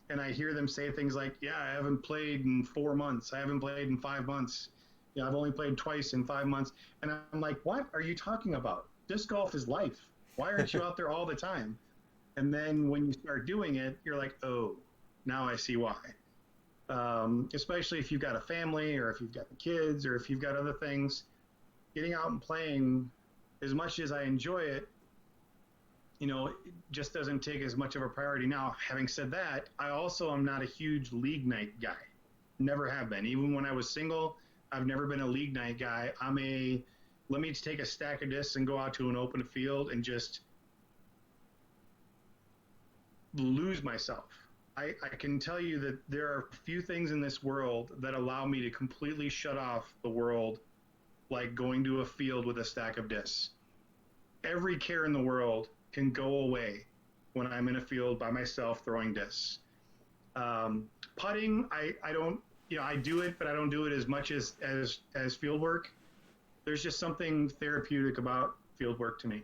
and I hear them say things like, "Yeah, I haven't played in 4 months. I haven't played in 5 months. I've only played twice in 5 months." And I'm like, "What are you talking about? Disc golf is life. Why aren't you out there all the time?" And then when you start doing it, you're like, "Oh, now I see why." Especially if you've got a family, or if you've got kids, or if you've got other things, getting out and playing, as much as I enjoy it, it just doesn't take as much of a priority. Now, having said that, I also am not a huge league night guy. Never have been. Even when I was single, I've never been a league night guy. Let me take a stack of discs and go out to an open field and just lose myself. I can tell you that there are few things in this world that allow me to completely shut off the world, like going to a field with a stack of discs. Every care in the world can go away when I'm in a field by myself throwing discs. Putting, I don't, I do it, but I don't do it as much as field work. There's just something therapeutic about field work to me.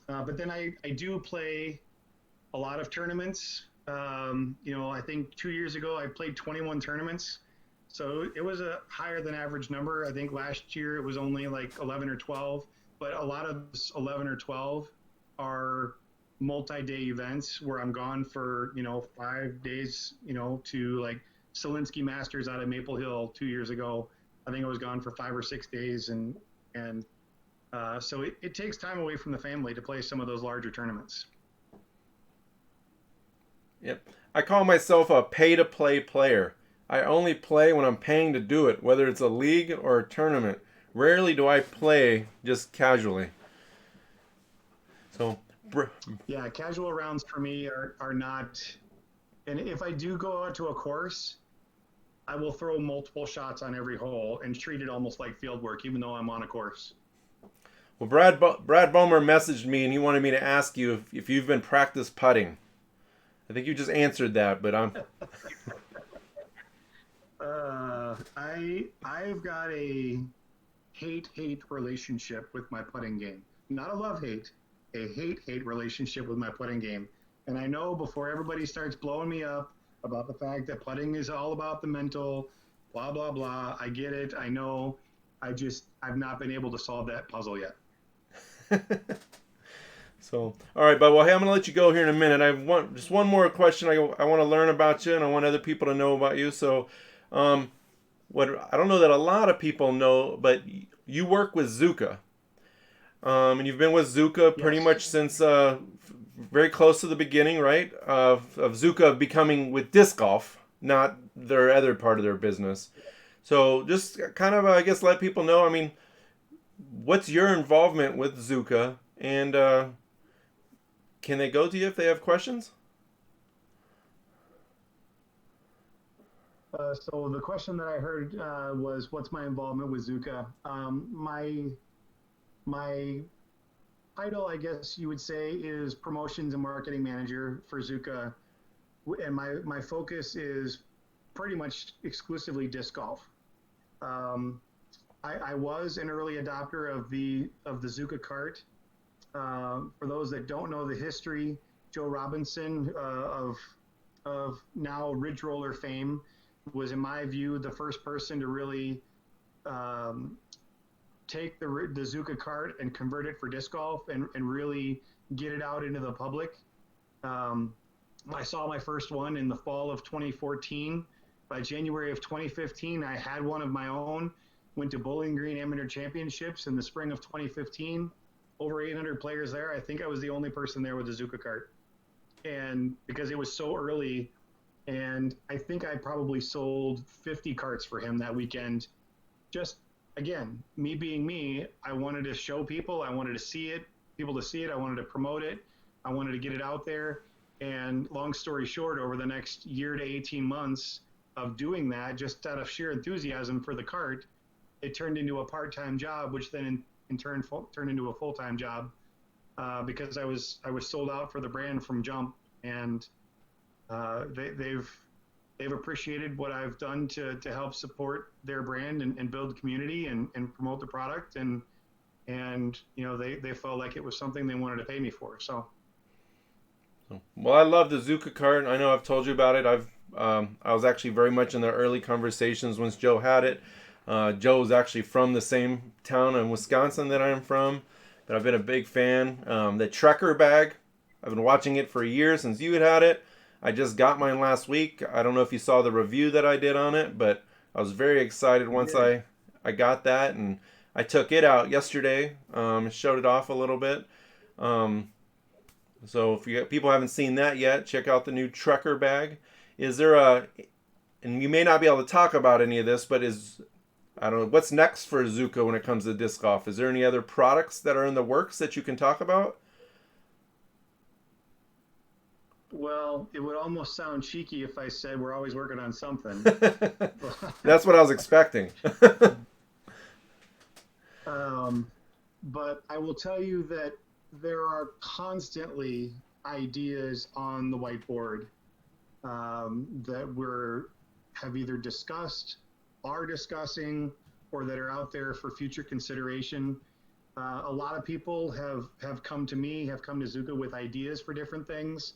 But then I do play a lot of tournaments. I think 2 years ago I played 21 tournaments. So it was a higher than average number. I think last year it was only like 11 or 12, but a lot of those 11 or 12 are multi-day events where I'm gone for, 5 days, to like Selinsky Masters out of Maple Hill 2 years ago. I think I was gone for 5 or 6 days. And so it takes time away from the family to play some of those larger tournaments. Yep. I call myself a pay-to-play player. I only play when I'm paying to do it, whether it's a league or a tournament. Rarely do I play just casually. So, yeah, casual rounds for me are not. And if I do go out to a course, I will throw multiple shots on every hole and treat it almost like field work, even though I'm on a course. Well, Brad Bomer messaged me and he wanted me to ask you if you've been practice putting. I think you just answered that, but I'm. I've got a hate relationship with my putting game. Not a love-hate, a hate relationship with my putting game. And I know before everybody starts blowing me up about the fact that putting is all about the mental, blah, blah, blah. I get it. I know. I've not been able to solve that puzzle yet. So, all right, but well, hey, I'm gonna let you go here in a minute. I want just one more question. I want to learn about you, and I want other people to know about you. So, what I don't know that a lot of people know, but you work with Zuca, and you've been with Zuca pretty much since very close to the beginning, right? Of Zuca becoming with DiscGolf, not their other part of their business. So, just kind of, I guess, let people know. I mean, what's your involvement with Zuca, and can they go to you if they have questions? So the question that I heard was, what's my involvement with Zuca? My title, I guess you would say, is promotions and marketing manager for Zuca, and my focus is pretty much exclusively disc golf. I was an early adopter of the Zuca cart. For those that don't know the history, Joe Robinson of now Ridge Roller fame was, in my view, the first person to really take the Zuca cart and convert it for disc golf and really get it out into the public. I saw my first one in the fall of 2014. By January of 2015, I had one of my own. Went to Bowling Green Amateur Championships in the spring of 2015. Over 800 players there. I think I was the only person there with a Zuca cart. And because it was so early, and I think I probably sold 50 carts for him that weekend. Just, again, me being me, I wanted to show people, I wanted to see it, people to see it, I wanted to promote it, I wanted to get it out there. And long story short, over the next year to 18 months of doing that, just out of sheer enthusiasm for the cart, it turned into a part-time job, which then in turn turned into a full-time job because I was sold out for the brand from jump, and they've appreciated what I've done to help support their brand and build community and promote the product, and they felt like it was something they wanted to pay me for. So. Well, I love the Zuca cart. I know I've told you about it. I was actually very much in the early conversations once Joe had it. Joe's actually from the same town in Wisconsin that I'm from, but I've been a big fan. The Trekker bag, I've been watching it for a year since you had it. I just got mine last week. I don't know if you saw the review that I did on it, but I was very excited once I got that, and I took it out yesterday, showed it off a little bit. So if people haven't seen that yet, check out the new Trekker bag. Is there and you may not be able to talk about any of this, but I don't know, what's next for Zuca when it comes to disc golf? Is there any other products that are in the works that you can talk about? Well, it would almost sound cheeky if I said we're always working on something. That's what I was expecting. But I will tell you that there are constantly ideas on the whiteboard that have either discussed, are discussing, or that are out there for future consideration. A lot of people have come to me, have come to Zuca with ideas for different things.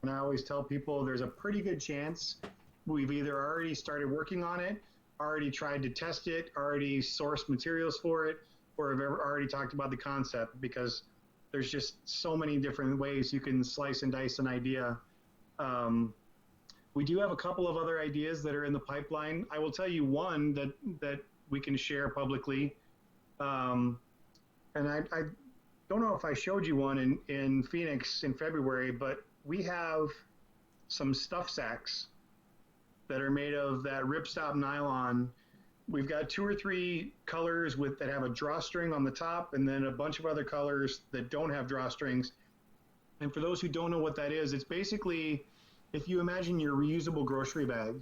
And I always tell people there's a pretty good chance we've either already started working on it, already tried to test it, already sourced materials for it, or have already talked about the concept, because there's just so many different ways you can slice and dice an idea. We do have a couple of other ideas that are in the pipeline. I will tell you one that we can share publicly. And I don't know if I showed you one in Phoenix in February, but we have some stuff sacks that are made of that ripstop nylon. We've got 2 or 3 colors that have a drawstring on the top, and then a bunch of other colors that don't have drawstrings. And for those who don't know what that is, it's basically, if you imagine your reusable grocery bag,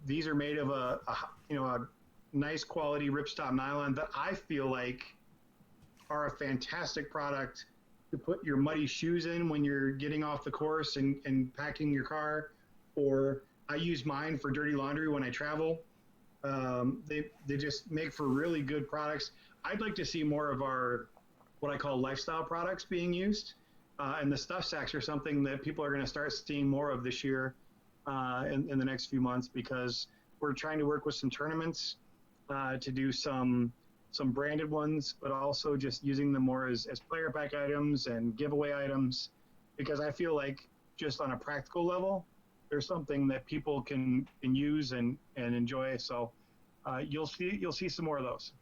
these are made of a nice quality ripstop nylon that I feel like are a fantastic product to put your muddy shoes in when you're getting off the course and packing your car. Or I use mine for dirty laundry when I travel. They just make for really good products. I'd like to see more of our, what I call lifestyle products being used. And the stuff sacks are something that people are going to start seeing more of this year in the next few months, because we're trying to work with some tournaments to do some branded ones, but also just using them more as player pack items and giveaway items, because I feel like just on a practical level, there's something that people can use and enjoy. So you'll see some more of those.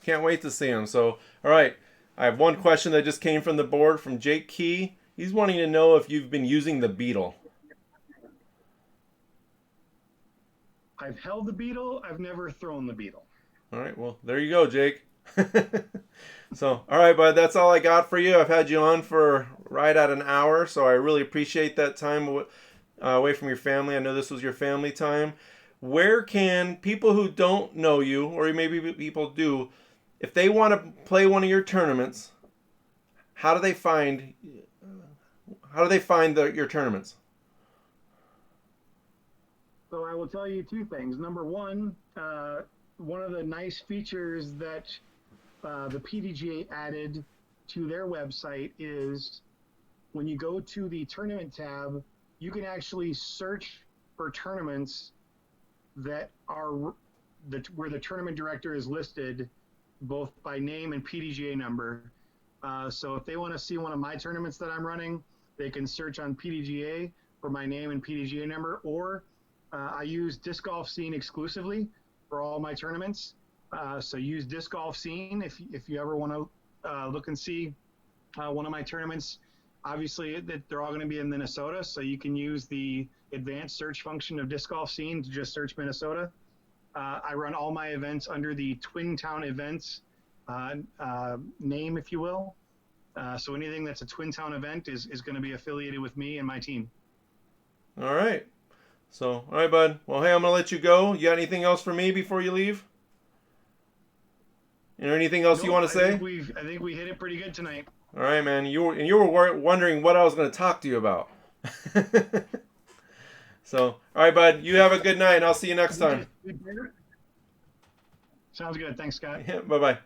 Can't wait to see them. So, all right, I have one question that just came from the board from Jake Key. He's wanting to know if you've been using the Beetle. I've held the Beetle. I've never thrown the Beetle. All right, well, there you go, Jake. So, all right, bud, that's all I got for you. I've had you on for right at an hour, so I really appreciate that time away from your family. I know this was your family time. Where can people who don't know you, or maybe people do, if they want to play one of your tournaments, how do they find your tournaments? So I will tell you 2 things. Number one of the nice features that the PDGA added to their website is when you go to the tournament tab, you can actually search for tournaments that are where the tournament director is listed both by name and PDGA number. So if they want to see one of my tournaments that I'm running, they can search on PDGA for my name and PDGA number, or I use DiscGolf Scene exclusively for all my tournaments. So use DiscGolf Scene if you ever want to look and see one of my tournaments. Obviously, they're all going to be in Minnesota, so you can use the advanced search function of DiscGolf Scene to just search Minnesota. I run all my events under the Twin Town Events name, if you will. So anything that's a Twin Town event is going to be affiliated with me and my team. All right. So, all right, bud. Well, hey, I'm going to let you go. You got anything else for me before you leave? Is there anything else you want to say? I think we hit it pretty good tonight. All right, man. You were wondering what I was going to talk to you about. So, all right, bud. You have a good night, and I'll see you next time. Sounds good. Thanks, Scott. Yeah, bye-bye.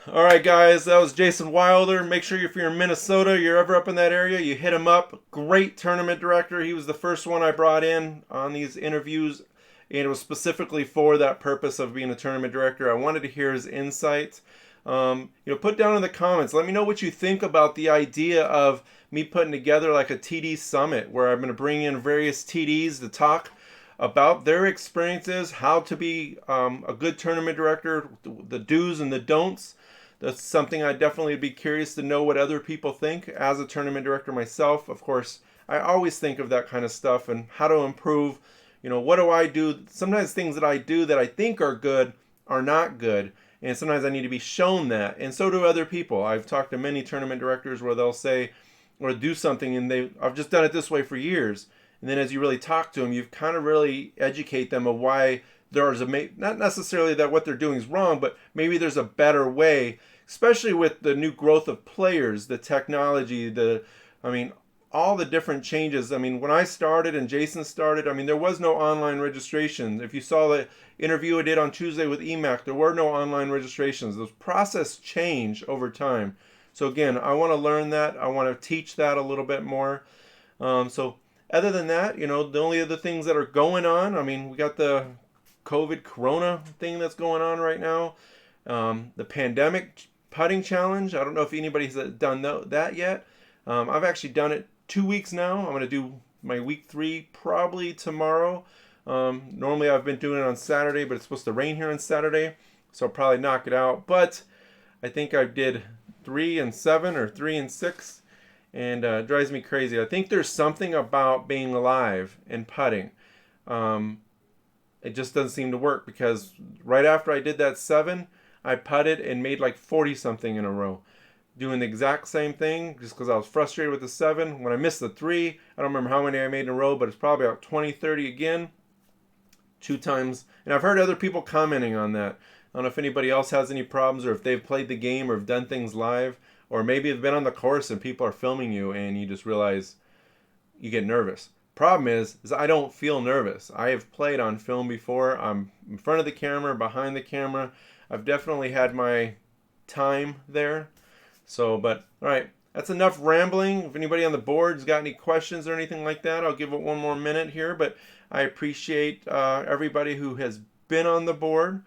All right, guys. That was Jason Wilder. Make sure if you're in Minnesota, you're ever up in that area, you hit him up. Great tournament director. He was the first one I brought in on these interviews, and it was specifically for that purpose of being a tournament director. I wanted to hear his insights. Put down in the comments. Let me know what you think about the idea of me putting together like a TD summit where I'm going to bring in various TDs to talk about their experiences, how to be a good tournament director, the do's and the don'ts. That's something I'd definitely be curious to know what other people think as a tournament director myself. Of course, I always think of that kind of stuff and how to improve. What do I do? Sometimes things that I do that I think are good are not good. And sometimes I need to be shown that. And so do other people. I've talked to many tournament directors where they'll say or do something and I've just done it this way for years. And then as you really talk to them, you've kind of really educate them of why there's not necessarily that what they're doing is wrong, but maybe there's a better way, especially with the new growth of players, the technology, all the different changes. I mean, when I started and Jason started, there was no online registration. If you saw the interview I did on Tuesday with EMAC, there were no online registrations. The process changed over time. So again, I want to learn that. I want to teach that a little bit more. So other than that, the only other things that are going on, we got the COVID Corona thing that's going on right now. The pandemic putting challenge. I don't know if anybody's done that yet. I've actually done it 2 weeks now. I'm going to do my week 3 probably tomorrow. Normally I've been doing it on Saturday, but it's supposed to rain here on Saturday, so I'll probably knock it out. But I think I did 3 and 7 or 3 and 6, and it drives me crazy. I think there's something about being live and putting. It just doesn't seem to work, because right after I did that 7, I putted and made like 40 something in a row, doing the exact same thing just because I was frustrated with the 7. When I missed the 3, I don't remember how many I made in a row, but it's probably about 20, 30 again, 2 times. And I've heard other people commenting on that. I don't know if anybody else has any problems, or if they've played the game or have done things live, or maybe have been on the course and people are filming you and you just realize you get nervous. Problem is I don't feel nervous. I have played on film before. I'm in front of the camera, behind the camera. I've definitely had my time there. So, but all right, that's enough rambling. If anybody on the board's got any questions or anything like that, I'll give it one more minute here. But I appreciate everybody who has been on the board.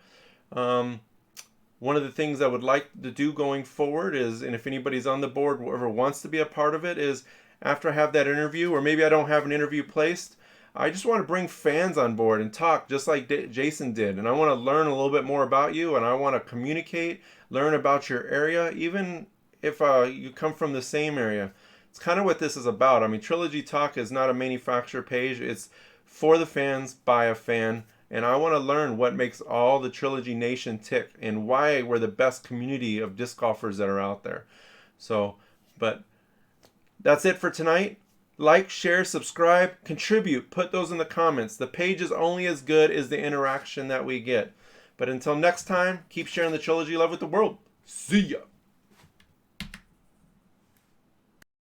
One of the things I would like to do going forward is, and if anybody's on the board, whoever wants to be a part of it, is after I have that interview, or maybe I don't have an interview placed, I just want to bring fans on board and talk just like Jason did. And I want to learn a little bit more about you, and I want to communicate, learn about your area, even if you come from the same area. It's kind of what this is about. Trilogy Talk is not a manufacturer page. It's for the fans, by a fan. And I want to learn what makes all the Trilogy Nation tick and why we're the best community of disc golfers that are out there. So, but that's it for tonight. Like, share, subscribe, contribute. Put those in the comments. The page is only as good as the interaction that we get. But until next time, keep sharing the Trilogy love with the world. See ya.